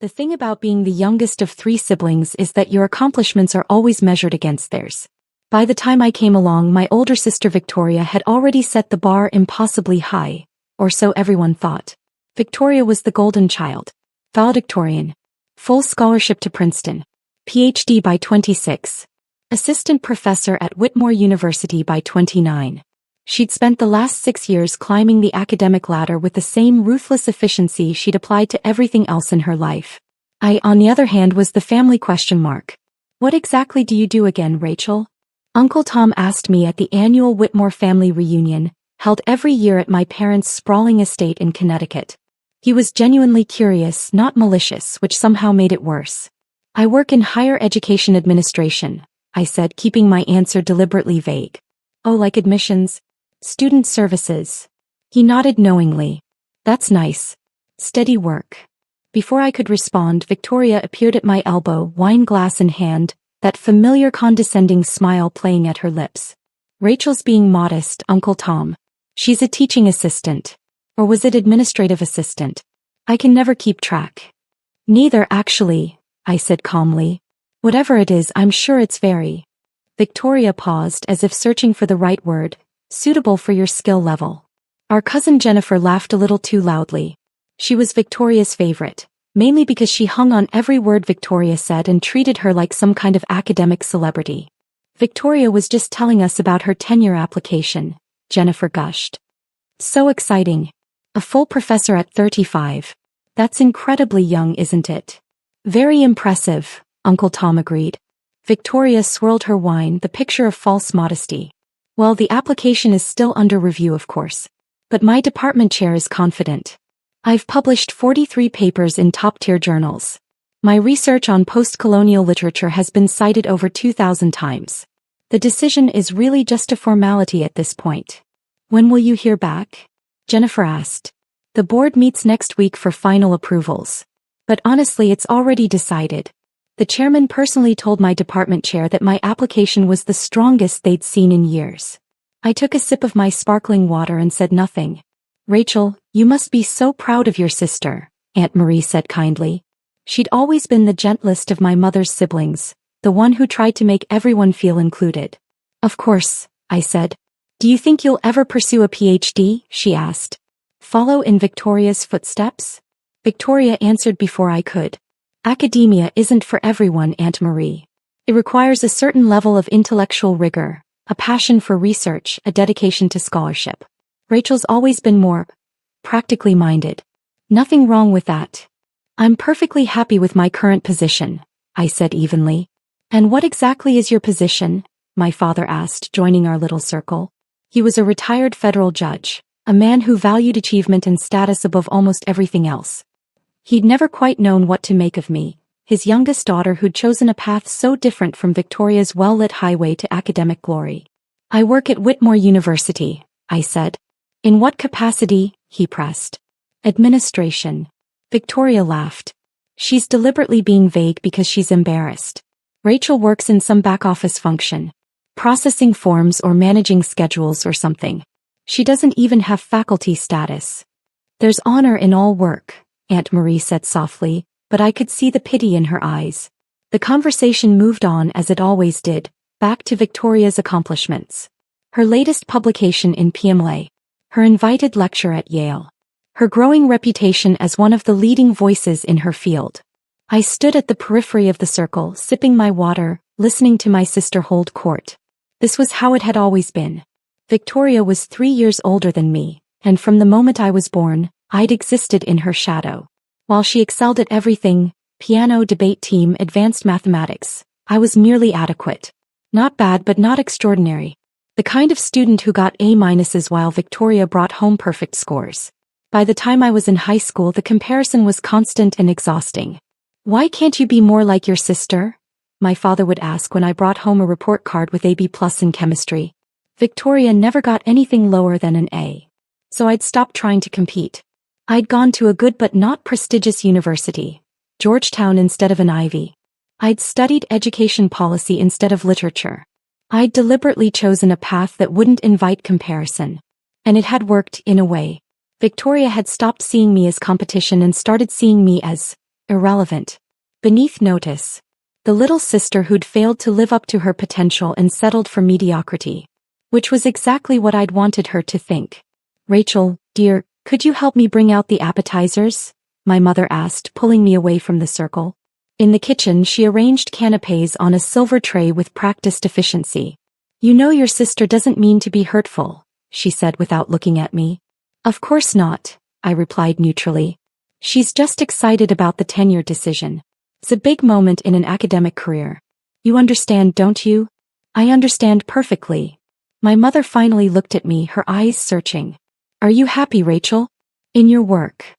The thing about being the youngest of three siblings is that your accomplishments are always measured against theirs. By the time I came along, my older sister Victoria had already set the bar impossibly high, or so everyone thought. Victoria was the golden child. Valedictorian. Full scholarship to Princeton. PhD by 26. Assistant professor at Whitmore University by 29. She'd spent the last 6 years climbing the academic ladder with the same ruthless efficiency she'd applied to everything else in her life. I, on the other hand, was the family question mark. What exactly do you do again, Rachel? Uncle Tom asked me at the annual Whitmore family reunion, held every year at my parents' sprawling estate in Connecticut. He was genuinely curious, not malicious, which somehow made it worse. I work in higher education administration, I said, keeping my answer deliberately vague. Oh, like admissions? Student services. He nodded knowingly. That's nice. Steady work. Before I could respond, Victoria appeared at my elbow, wine glass in hand, that familiar condescending smile playing at her lips. Rachel's being modest, Uncle Tom. She's a teaching assistant. Or was it administrative assistant? I can never keep track. Neither, actually, I said calmly. Whatever it is, I'm sure it's very. Victoria paused as if searching for the right word. Suitable for your skill level. Our cousin Jennifer laughed a little too loudly. She was Victoria's favorite, mainly because she hung on every word Victoria said and treated her like some kind of academic celebrity. Victoria was just telling us about her tenure application, Jennifer gushed. So exciting. A full professor at 35. That's incredibly young, isn't it? Very impressive, Uncle Tom agreed. Victoria swirled her wine, the picture of false modesty. Well, the application is still under review, of course. But my department chair is confident. I've published 43 papers in top-tier journals. My research on post-colonial literature has been cited over 2,000 times. The decision is really just a formality at this point. When will you hear back? Jennifer asked. The board meets next week for final approvals. But honestly, it's already decided. The chairman personally told my department chair that my application was the strongest they'd seen in years. I took a sip of my sparkling water and said nothing. Rachel, you must be so proud of your sister, Aunt Marie said kindly. She'd always been the gentlest of my mother's siblings, the one who tried to make everyone feel included. Of course, I said. Do you think you'll ever pursue a PhD? She asked. Follow in Victoria's footsteps? Victoria answered before I could. Academia isn't for everyone, Aunt Marie. It requires a certain level of intellectual rigor, a passion for research, a dedication to scholarship. Rachel's always been more practically minded. Nothing wrong with that. I'm perfectly happy with my current position, I said evenly. And what exactly is your position? My father asked, joining our little circle. He was a retired federal judge, a man who valued achievement and status above almost everything else. He'd never quite known what to make of me, his youngest daughter who'd chosen a path so different from Victoria's well-lit highway to academic glory. I work at Whitmore University, I said. In what capacity? He pressed. Administration. Victoria laughed. She's deliberately being vague because she's embarrassed. Rachel works in some back-office function. Processing forms or managing schedules or something. She doesn't even have faculty status. There's honor in all work, Aunt Marie said softly, but I could see the pity in her eyes. The conversation moved on as it always did, back to Victoria's accomplishments. Her latest publication in PMLA. Her invited lecture at Yale. Her growing reputation as one of the leading voices in her field. I stood at the periphery of the circle, sipping my water, listening to my sister hold court. This was how it had always been. Victoria was 3 years older than me, and from the moment I was born, I'd existed in her shadow. While she excelled at everything, piano, debate team, advanced mathematics, I was merely adequate. Not bad but not extraordinary. The kind of student who got A- while Victoria brought home perfect scores. By the time I was in high school, the comparison was constant and exhausting. Why can't you be more like your sister? My father would ask when I brought home a report card with AB+ in chemistry. Victoria never got anything lower than an A. So I'd stopped trying to compete. I'd gone to a good but not prestigious university, Georgetown instead of an Ivy. I'd studied education policy instead of literature. I'd deliberately chosen a path that wouldn't invite comparison. And it had worked, in a way. Victoria had stopped seeing me as competition and started seeing me as Irrelevant. Beneath notice. The little sister who'd failed to live up to her potential and settled for mediocrity. Which was exactly what I'd wanted her to think. Rachel, dear, could you help me bring out the appetizers? My mother asked, pulling me away from the circle. In the kitchen, she arranged canapes on a silver tray with practiced efficiency. You know your sister doesn't mean to be hurtful, she said without looking at me. Of course not, I replied neutrally. She's just excited about the tenure decision. It's a big moment in an academic career. You understand, don't you? I understand perfectly. My mother finally looked at me, her eyes searching. Are you happy, Rachel? In your work?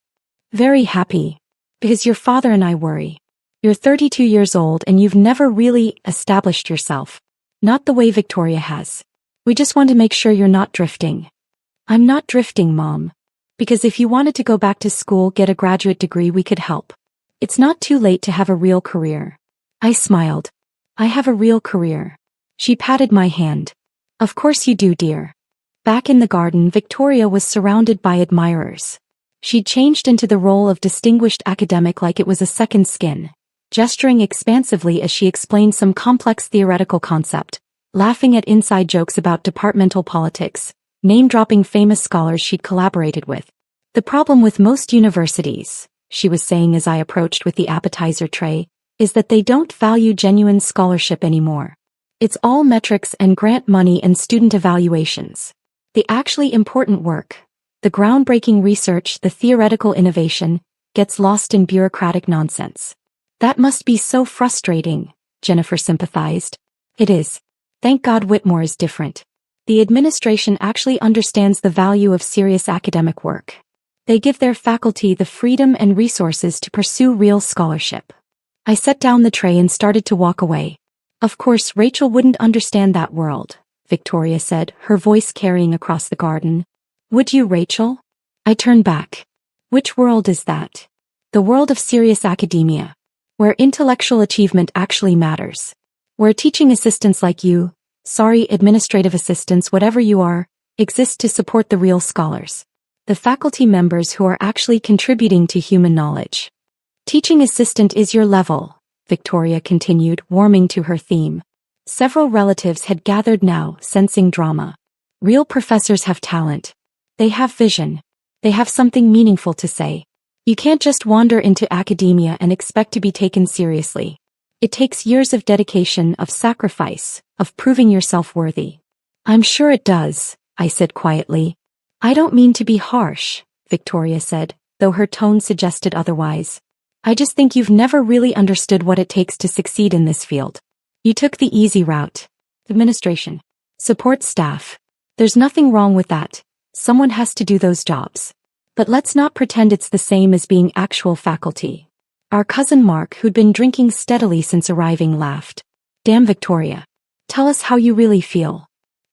Very happy. Because your father and I worry. You're 32 years old and you've never really established yourself. Not the way Victoria has. We just want to make sure you're not drifting. I'm not drifting, Mom. Because if you wanted to go back to school, get a graduate degree, we could help. It's not too late to have a real career. I smiled. I have a real career. She patted my hand. Of course you do, dear. Back in the garden, Victoria was surrounded by admirers. She'd changed into the role of distinguished academic like it was a second skin, gesturing expansively as she explained some complex theoretical concept, laughing at inside jokes about departmental politics, name-dropping famous scholars she'd collaborated with. The problem with most universities, she was saying as I approached with the appetizer tray, is that they don't value genuine scholarship anymore. It's all metrics and grant money and student evaluations. The actually important work, the groundbreaking research, the theoretical innovation, gets lost in bureaucratic nonsense. That must be so frustrating, Jennifer sympathized. It is. Thank God Whitmore is different. The administration actually understands the value of serious academic work. They give their faculty the freedom and resources to pursue real scholarship. I set down the tray and started to walk away. Of course, Rachel wouldn't understand that world, Victoria said, her voice carrying across the garden. Would you, Rachel? I turned back. Which world is that? The world of serious academia. Where intellectual achievement actually matters. Where teaching assistants like you, administrative assistants, whatever you are, exist to support the real scholars. The faculty members who are actually contributing to human knowledge. Teaching assistant is your level, Victoria continued, warming to her theme. Several relatives had gathered now, sensing drama. Real professors have talent. They have vision. They have something meaningful to say. You can't just wander into academia and expect to be taken seriously. It takes years of dedication, of sacrifice, of proving yourself worthy. I'm sure it does, I said quietly. I don't mean to be harsh, Victoria said, though her tone suggested otherwise. I just think you've never really understood what it takes to succeed in this field. You took the easy route. Administration. Support staff. There's nothing wrong with that. Someone has to do those jobs. But let's not pretend it's the same as being actual faculty. Our cousin Mark, who'd been drinking steadily since arriving, laughed. Damn, Victoria. Tell us how you really feel.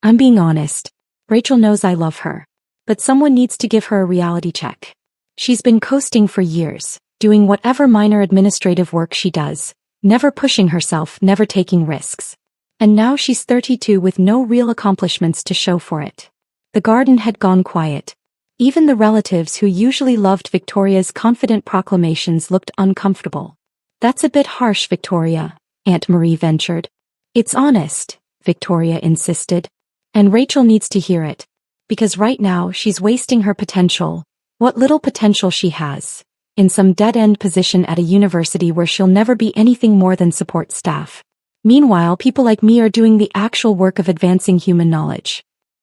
I'm being honest. Rachel knows I love her. But someone needs to give her a reality check. She's been coasting for years, doing whatever minor administrative work she does, never pushing herself, never taking risks. And now she's 32 with no real accomplishments to show for it. The garden had gone quiet. Even the relatives who usually loved Victoria's confident proclamations looked uncomfortable. That's a bit harsh, Victoria, Aunt Marie ventured. It's honest, Victoria insisted. And Rachel needs to hear it. Because right now she's wasting her potential, what little potential she has, in some dead-end position at a university where she'll never be anything more than support staff. Meanwhile, people like me are doing the actual work of advancing human knowledge.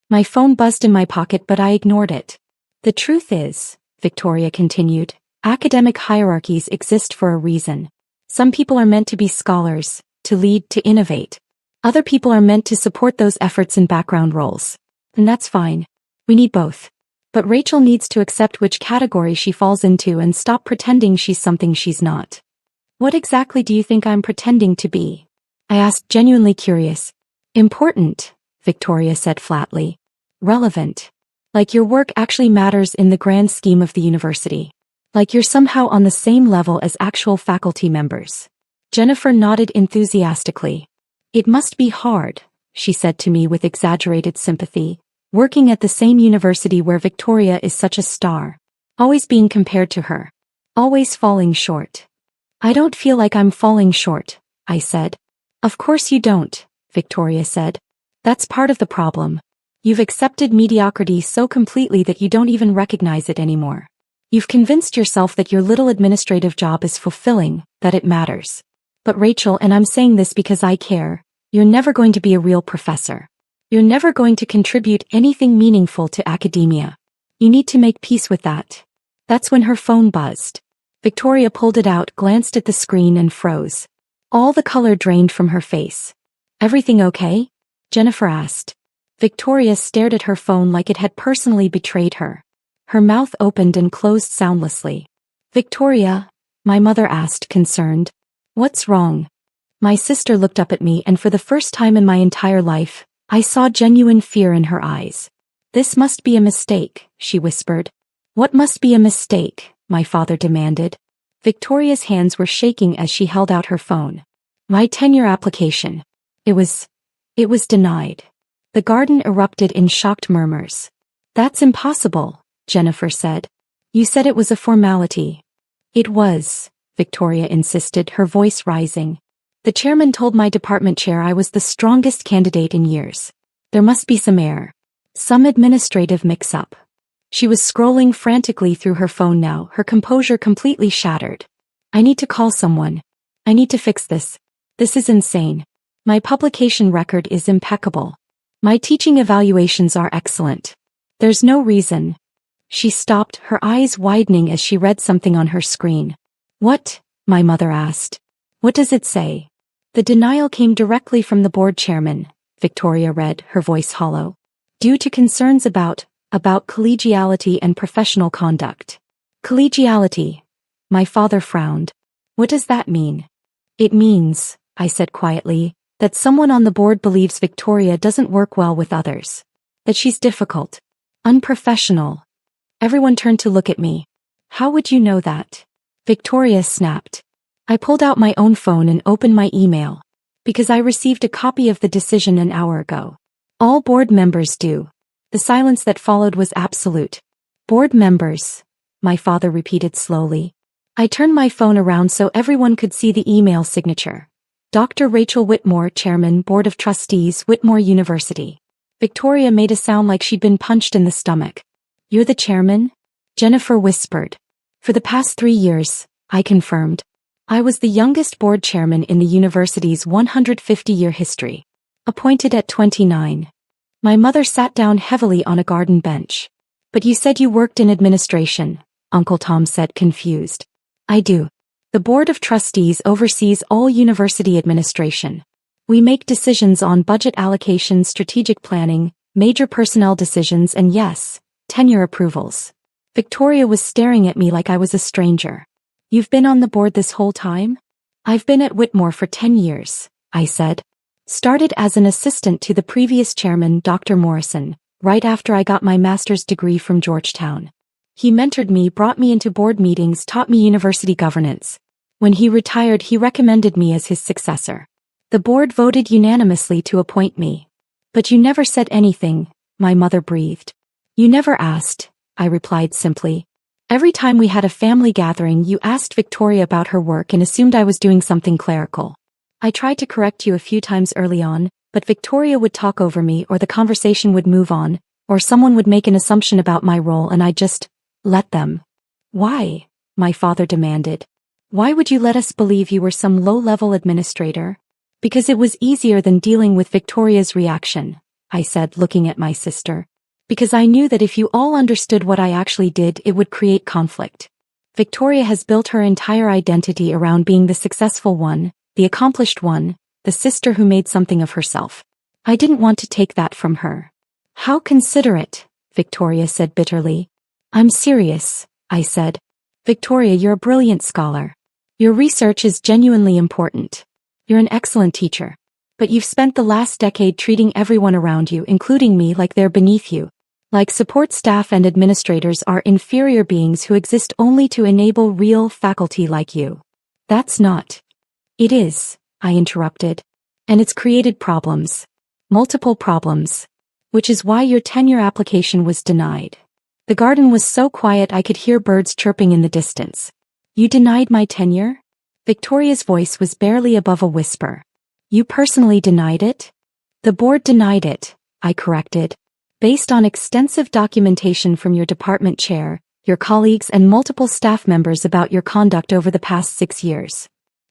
My phone buzzed in my pocket, but I ignored it. The truth is, Victoria continued, academic hierarchies exist for a reason. Some people are meant to be scholars, to lead, to innovate. Other people are meant to support those efforts in background roles. And that's fine. We need both. But Rachel needs to accept which category she falls into and stop pretending she's something she's not. What exactly do you think I'm pretending to be? I asked, genuinely curious. Important, Victoria said flatly. Relevant. Like your work actually matters in the grand scheme of the university. Like you're somehow on the same level as actual faculty members. Jennifer nodded enthusiastically. It must be hard, she said to me with exaggerated sympathy, working at the same university where Victoria is such a star. Always being compared to her. Always falling short. I don't feel like I'm falling short, I said. Of course you don't, Victoria said. That's part of the problem. You've accepted mediocrity so completely that you don't even recognize it anymore. You've convinced yourself that your little administrative job is fulfilling, that it matters. But Rachel, and I'm saying this because I care, you're never going to be a real professor. You're never going to contribute anything meaningful to academia. You need to make peace with that. That's when her phone buzzed. Victoria pulled it out, glanced at the screen and froze. All the color drained from her face. Everything okay? Jennifer asked. Victoria stared at her phone like it had personally betrayed her. Her mouth opened and closed soundlessly. Victoria, my mother asked, concerned. What's wrong? My sister looked up at me, and for the first time in my entire life, I saw genuine fear in her eyes. This must be a mistake, she whispered. What must be a mistake? My father demanded. Victoria's hands were shaking as she held out her phone. My tenure application. It was denied. The garden erupted in shocked murmurs. That's impossible, Jennifer said. You said it was a formality. It was, Victoria insisted, her voice rising. The chairman told my department chair I was the strongest candidate in years. There must be some error. Some administrative mix-up. She was scrolling frantically through her phone now, her composure completely shattered. I need to call someone. I need to fix this. This is insane. My publication record is impeccable. My teaching evaluations are excellent. There's no reason. She stopped, her eyes widening as she read something on her screen. What? My mother asked. What does it say? The denial came directly from the board chairman, Victoria read, her voice hollow. Due to concerns about collegiality and professional conduct. Collegiality. My father frowned. What does that mean? It means, I said quietly, that someone on the board believes Victoria doesn't work well with others. That she's difficult. Unprofessional. Everyone turned to look at me. How would you know that? Victoria snapped. I pulled out my own phone and opened my email. Because I received a copy of the decision an hour ago. All board members do. The silence that followed was absolute. Board members, my father repeated slowly. I turned my phone around so everyone could see the email signature. Dr. Rachel Whitmore, Chairman, Board of Trustees, Whitmore University. Victoria made a sound like she'd been punched in the stomach. You're the chairman? Jennifer whispered. For the past 3 years, I confirmed. I was the youngest board chairman in the university's 150-year history. Appointed at 29. My mother sat down heavily on a garden bench. But you said you worked in administration, Uncle Tom said, confused. I do. The Board of Trustees oversees all university administration. We make decisions on budget allocation, strategic planning, major personnel decisions, and yes, tenure approvals. Victoria was staring at me like I was a stranger. You've been on the board this whole time? I've been at Whitmore for 10 years, I said. Started as an assistant to the previous chairman, Dr. Morrison, right after I got my master's degree from Georgetown. He mentored me, brought me into board meetings, taught me university governance. When he retired, he recommended me as his successor. The board voted unanimously to appoint me. But you never said anything, my mother breathed. You never asked, I replied simply. Every time we had a family gathering, you asked Victoria about her work and assumed I was doing something clerical. I tried to correct you a few times early on, but Victoria would talk over me, or the conversation would move on, or someone would make an assumption about my role and I'd just let them. Why? My father demanded. Why would you let us believe you were some low-level administrator? Because it was easier than dealing with Victoria's reaction, I said, looking at my sister. Because I knew that if you all understood what I actually did, it would create conflict. Victoria has built her entire identity around being the successful one, the accomplished one, the sister who made something of herself. I didn't want to take that from her. How considerate, Victoria said bitterly. I'm serious, I said. Victoria, you're a brilliant scholar. Your research is genuinely important. You're an excellent teacher. But you've spent the last decade treating everyone around you, including me, like they're beneath you. Like support staff and administrators are inferior beings who exist only to enable real faculty like you. That's not. It is, I interrupted. And it's created problems. Multiple problems. Which is why your tenure application was denied. The garden was so quiet I could hear birds chirping in the distance. You denied my tenure? Victoria's voice was barely above a whisper. You personally denied it? The board denied it, I corrected. Based on extensive documentation from your department chair, your colleagues and multiple staff members about your conduct over the past 6 years.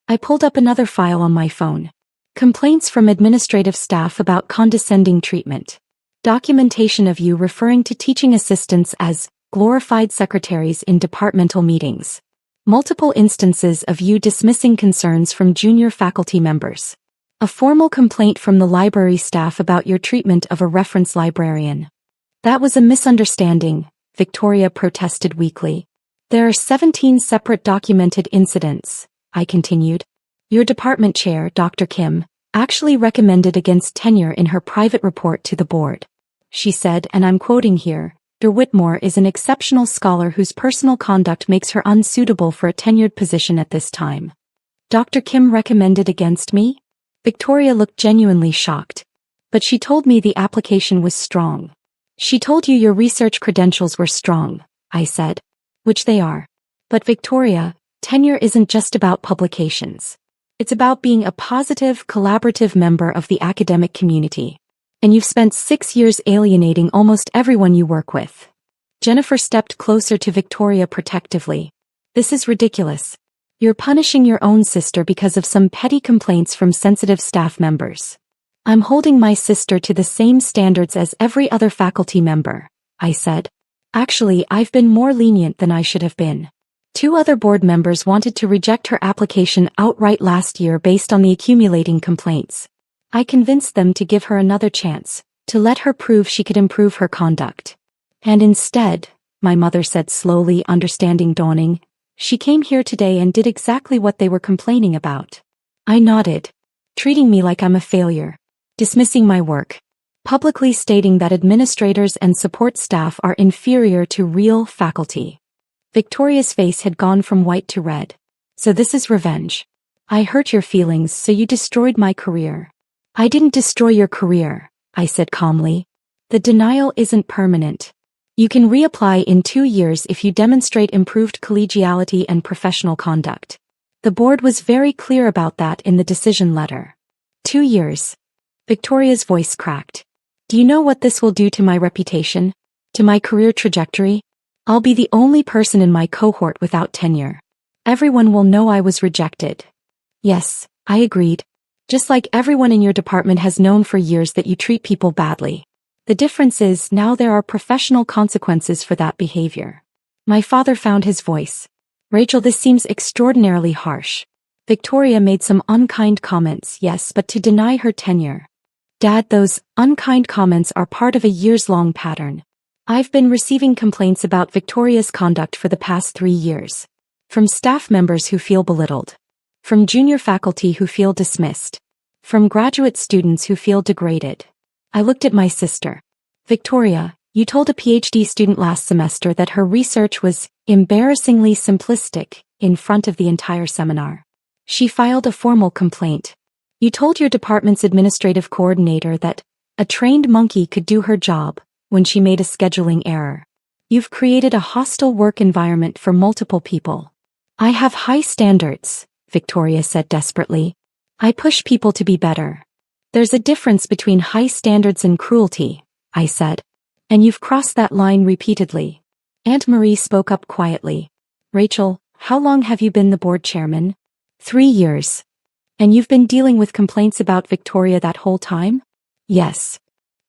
I pulled up another file on my phone. Complaints from administrative staff about condescending treatment. Documentation of you referring to teaching assistants as glorified secretaries in departmental meetings. Multiple instances of you dismissing concerns from junior faculty members. A formal complaint from the library staff about your treatment of a reference librarian. That was a misunderstanding, Victoria protested weakly. There are 17 separate documented incidents, I continued. Your department chair, Dr. Kim, actually recommended against tenure in her private report to the board. She said, and I'm quoting here, Dr. Whitmore is an exceptional scholar whose personal conduct makes her unsuitable for a tenured position at this time. Dr. Kim recommended against me? Victoria looked genuinely shocked. But she told me the application was strong. She told you your research credentials were strong, I said. Which they are. But Victoria, tenure isn't just about publications. It's about being a positive, collaborative member of the academic community. And you've spent 6 years alienating almost everyone you work with. Jennifer stepped closer to Victoria protectively. This is ridiculous. You're punishing your own sister because of some petty complaints from sensitive staff members. I'm holding my sister to the same standards as every other faculty member, I said. Actually, I've been more lenient than I should have been. 2 other board members wanted to reject her application outright last year based on the accumulating complaints. I convinced them to give her another chance, to let her prove she could improve her conduct. And instead, my mother said slowly, understanding dawning, she came here today and did exactly what they were complaining about. I nodded, treating me like I'm a failure, dismissing my work, publicly stating that administrators and support staff are inferior to real faculty. Victoria's face had gone from white to red. So this is revenge. I hurt your feelings, so you destroyed my career. I didn't destroy your career, I said calmly. The denial isn't permanent. You can reapply in 2 years if you demonstrate improved collegiality and professional conduct. The board was very clear about that in the decision letter. 2 years. Victoria's voice cracked. Do you know what this will do to my reputation? To my career trajectory? I'll be the only person in my cohort without tenure. Everyone will know I was rejected. Yes, I agreed. Just like everyone in your department has known for years that you treat people badly. The difference is now there are professional consequences for that behavior. My father found his voice. Rachel, this seems extraordinarily harsh. Victoria made some unkind comments, yes, but to deny her tenure. Dad, those unkind comments are part of a years-long pattern. I've been receiving complaints about Victoria's conduct for the past 3 years. From staff members who feel belittled. From junior faculty who feel dismissed. From graduate students who feel degraded. I looked at my sister. Victoria, you told a PhD student last semester that her research was embarrassingly simplistic in front of the entire seminar. She filed a formal complaint. You told your department's administrative coordinator that a trained monkey could do her job when she made a scheduling error. You've created a hostile work environment for multiple people. I have high standards, Victoria said desperately. I push people to be better. There's a difference between high standards and cruelty, I said. And you've crossed that line repeatedly. Aunt Marie spoke up quietly. Rachel, how long have you been the board chairman? 3 years. And you've been dealing with complaints about Victoria that whole time? Yes.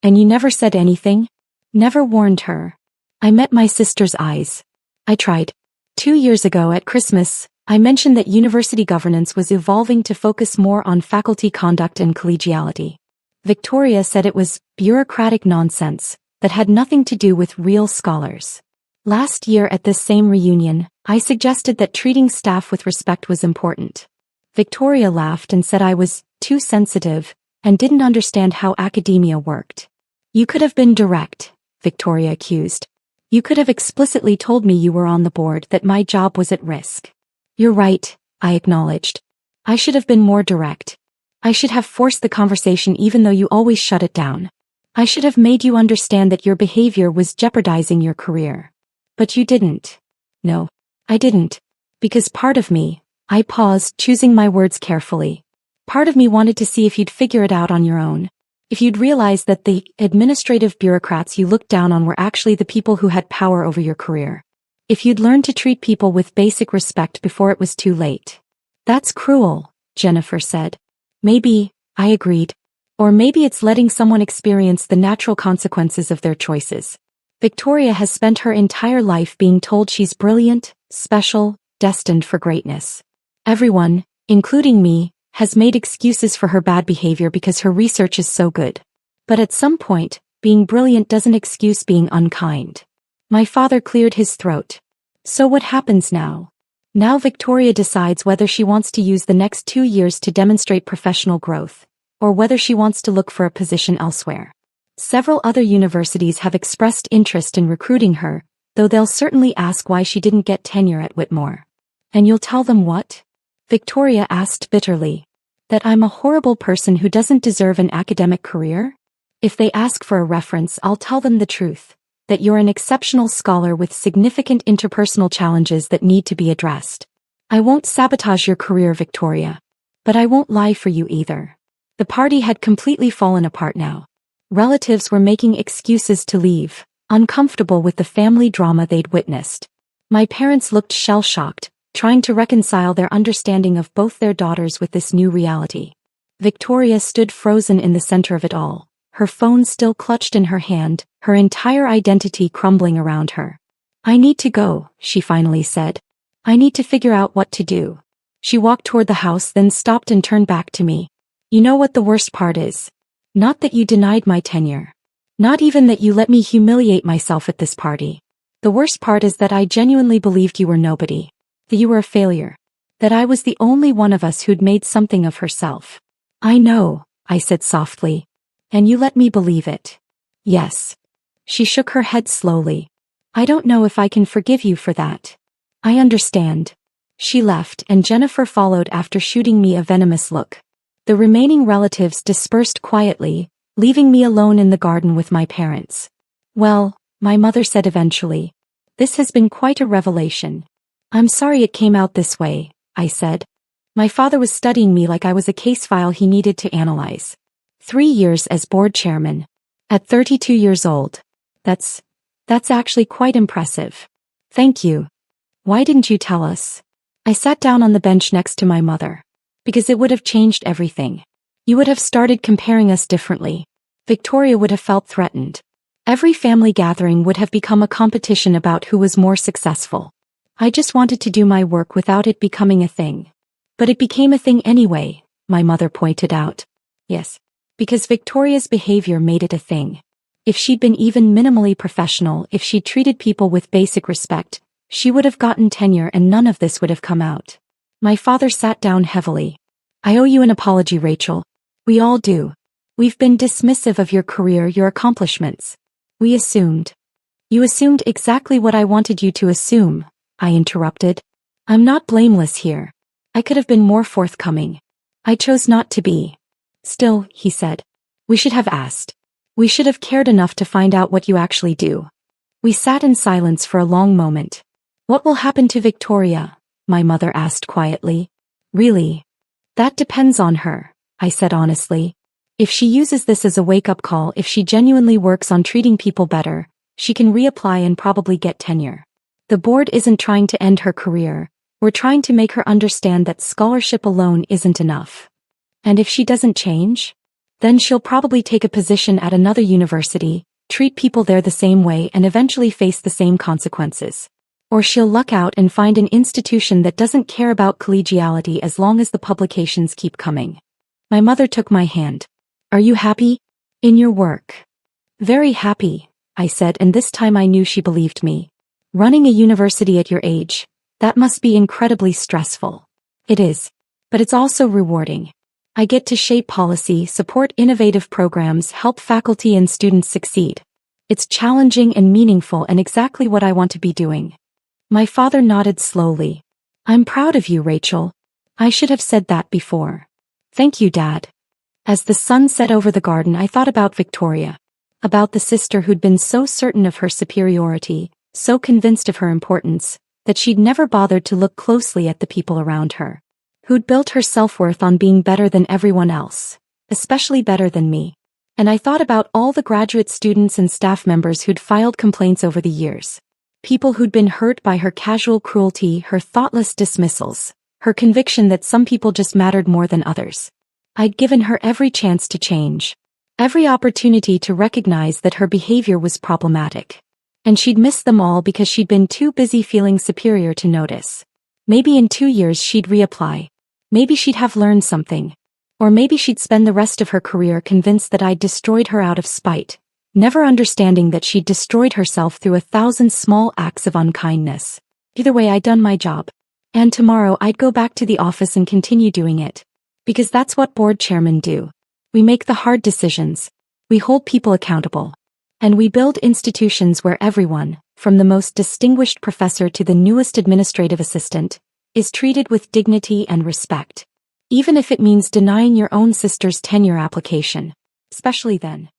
And you never said anything? Never warned her. I met my sister's eyes. I tried. 2 years ago at Christmas, I mentioned that university governance was evolving to focus more on faculty conduct and collegiality. Victoria said it was bureaucratic nonsense that had nothing to do with real scholars. Last year at this same reunion, I suggested that treating staff with respect was important. Victoria laughed and said I was too sensitive and didn't understand how academia worked. You could have been direct, Victoria accused. You could have explicitly told me you were on the board, that my job was at risk. You're right, I acknowledged. I should have been more direct. I should have forced the conversation even though you always shut it down. I should have made you understand that your behavior was jeopardizing your career. But you didn't. No, I didn't. Because part of me, I paused, choosing my words carefully. Part of me wanted to see if you'd figure it out on your own. If you'd realize that the administrative bureaucrats you looked down on were actually the people who had power over your career. If you'd learned to treat people with basic respect before it was too late. That's cruel, Jennifer said. Maybe, I agreed. Or maybe it's letting someone experience the natural consequences of their choices. Victoria has spent her entire life being told she's brilliant, special, destined for greatness. Everyone, including me, has made excuses for her bad behavior because her research is so good. But at some point, being brilliant doesn't excuse being unkind. My father cleared his throat. So what happens now? Now Victoria decides whether she wants to use the next 2 years to demonstrate professional growth, or whether she wants to look for a position elsewhere. Several other universities have expressed interest in recruiting her, though they'll certainly ask why she didn't get tenure at Whitmore. And you'll tell them what? Victoria asked bitterly. That I'm a horrible person who doesn't deserve an academic career? If they ask for a reference, I'll tell them the truth. That you're an exceptional scholar with significant interpersonal challenges that need to be addressed. I won't sabotage your career, Victoria. But I won't lie for you either. The party had completely fallen apart now. Relatives were making excuses to leave, uncomfortable with the family drama they'd witnessed. My parents looked shell-shocked, trying to reconcile their understanding of both their daughters with this new reality. Victoria stood frozen in the center of it all, her phone still clutched in her hand, her entire identity crumbling around her. I need to go, she finally said. I need to figure out what to do. She walked toward the house, then stopped and turned back to me. You know what the worst part is? Not that you denied my tenure. Not even that you let me humiliate myself at this party. The worst part is that I genuinely believed you were nobody. That you were a failure. That I was the only one of us who'd made something of herself. I know, I said softly. And you let me believe it. Yes. She shook her head slowly. I don't know if I can forgive you for that. I understand. She left, and Jennifer followed after shooting me a venomous look. The remaining relatives dispersed quietly, leaving me alone in the garden with my parents. Well, my mother said eventually. This has been quite a revelation. I'm sorry it came out this way, I said. My father was studying me like I was a case file he needed to analyze. 3 years as board chairman. At 32 years old. That's actually quite impressive. Thank you. Why didn't you tell us? I sat down on the bench next to my mother. Because it would have changed everything. You would have started comparing us differently. Victoria would have felt threatened. Every family gathering would have become a competition about who was more successful. I just wanted to do my work without it becoming a thing. But it became a thing anyway, my mother pointed out. Yes. Because Victoria's behavior made it a thing. If she'd been even minimally professional, if she'd treated people with basic respect, she would have gotten tenure and none of this would have come out. My father sat down heavily. I owe you an apology, Rachel. We all do. We've been dismissive of your career, your accomplishments. We assumed. You assumed exactly what I wanted you to assume, I interrupted. I'm not blameless here. I could have been more forthcoming. I chose not to be. Still, he said. We should have asked. We should have cared enough to find out what you actually do. We sat in silence for a long moment. What will happen to Victoria? My mother asked quietly. Really? That depends on her, I said honestly. If she uses this as a wake-up call, if she genuinely works on treating people better, she can reapply and probably get tenure. The board isn't trying to end her career, we're trying to make her understand that scholarship alone isn't enough. And if she doesn't change? Then she'll probably take a position at another university, treat people there the same way and eventually face the same consequences. Or she'll luck out and find an institution that doesn't care about collegiality as long as the publications keep coming. My mother took my hand. Are you happy? In your work? Very happy, I said, and this time I knew she believed me. Running a university at your age, that must be incredibly stressful. It is. But it's also rewarding. I get to shape policy, support innovative programs, help faculty and students succeed. It's challenging and meaningful and exactly what I want to be doing. My father nodded slowly. I'm proud of you, Rachel. I should have said that before. Thank you, Dad. As the sun set over the garden, I thought about Victoria. About the sister who'd been so certain of her superiority, so convinced of her importance, that she'd never bothered to look closely at the people around her, who'd built her self-worth on being better than everyone else, especially better than me. And I thought about all the graduate students and staff members who'd filed complaints over the years. People who'd been hurt by her casual cruelty, her thoughtless dismissals, her conviction that some people just mattered more than others. I'd given her every chance to change, every opportunity to recognize that her behavior was problematic. And she'd missed them all because she'd been too busy feeling superior to notice. Maybe in 2 years she'd reapply. Maybe she'd have learned something. Or maybe she'd spend the rest of her career convinced that I'd destroyed her out of spite, never understanding that she'd destroyed herself through 1,000 small acts of unkindness. Either way, I'd done my job. And tomorrow I'd go back to the office and continue doing it. Because that's what board chairmen do. We make the hard decisions. We hold people accountable. And we build institutions where everyone, from the most distinguished professor to the newest administrative assistant, is treated with dignity and respect. Even if it means denying your own sister's tenure application. Especially then.